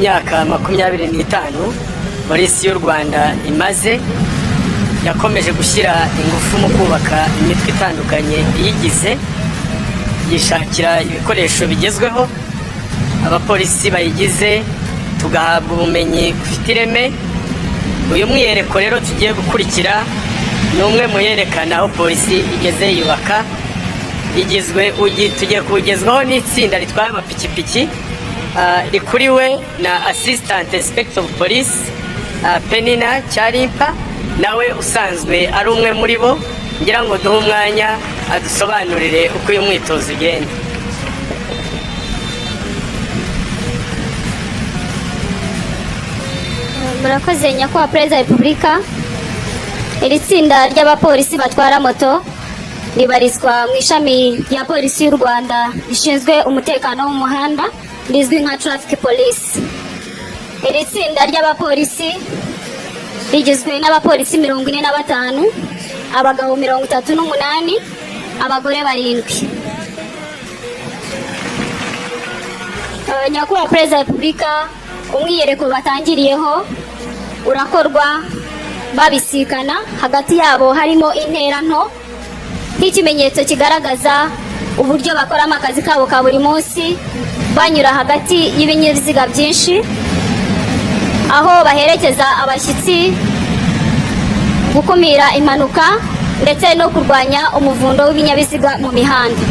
myaka 25 polisi y'u Rwanda imaze yakomeje gushyira ingufu mu kubaka imitwe itandukanye iyigize, yishakira ibikoresho bigezweho, abapolisi bayigize tugahabwa ubumenyi bufite ireme. Uyu mwiyereko rero tugiye gukurikira ni umwe mu yerekana aho polisi igeze yubaka, tugiye kugezwaho n'itsinda ritwaye amapikipiki rikuriwe na Assistant Inspector of Police Penina Cyarimpa, nawe usanzwe ari umwe muri bo. Ngira ngo duhe umwanya adusobanurire uko uyu mwitozo ugenda. Murakoze nyakubahwa Perezida wa Repubulika. Iri tsinda ry'abapolisi batwara moto ribarizwa mu ishami rya polisi y'u Rwanda rishinzwe umutekano wo mu muhanda rizwi nka Traffic Police. Iri tsinda ry'abapolisi rigizwe n'abapolisi 45, abagabo 38, abagore 7. Nyakubahwa Perezida wa Repubulika, umwiyereko batangiriyeho urakorwa babisikana, hagati yabo harimo intera nto nk'ikimenyetso kigaragaza uburyo bakoramo akazi kabo ka buri munsi, banyura hagati y'ibinyabiziga byinshi, aho baherekeza abashyitsi, gukumira impanuka ndetse no kurwanya umuvundo w'ibinyabiziga mu mihanda.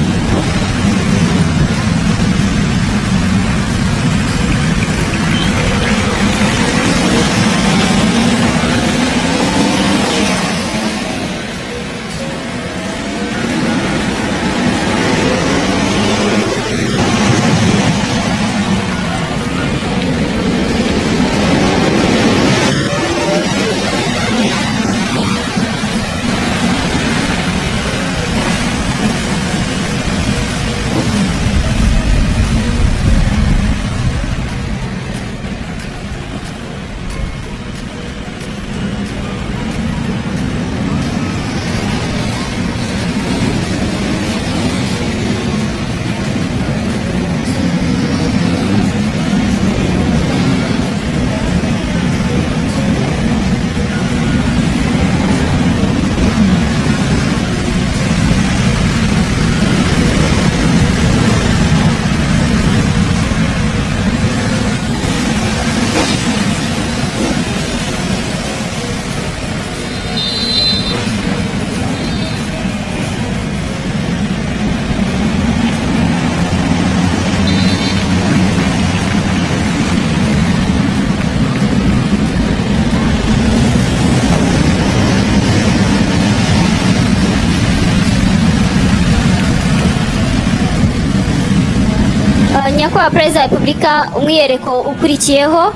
Nyakubahwa Perezida wa Repubulika, umwiyereko ukurikiyeho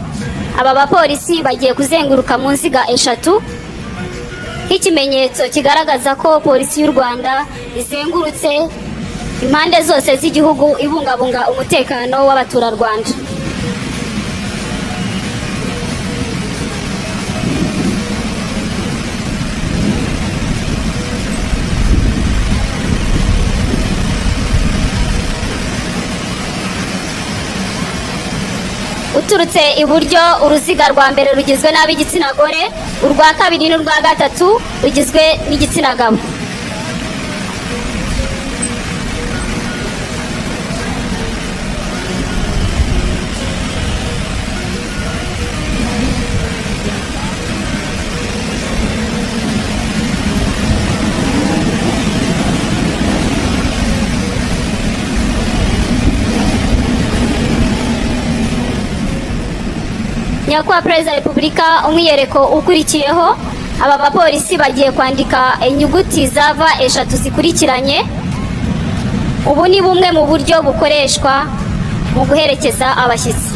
aba bapolisi bagiye kuzenguruka mu nziga 3 nk'ikimenyetso kigaragaza ko polisi y'u Rwanda izengurutse impande zose z'igihugu ibungabunga umutekano w'abaturarwanda. Uturutse iburyo, uruziga rwa mbere rugizwe n'ab'igitsina gore, urwa kabiri n'urwa gatatu rugizwe n'igitsina gabo. Nyakubahwa Perezida wa Repubulika, umwiyereko ukurikiyeho aba bapolisi bagiye kwandika inyuguti za V 3 zikurikiranye. Ubu ni bumwe mu buryo bukoreshwa mu guherekeza abashyitsi.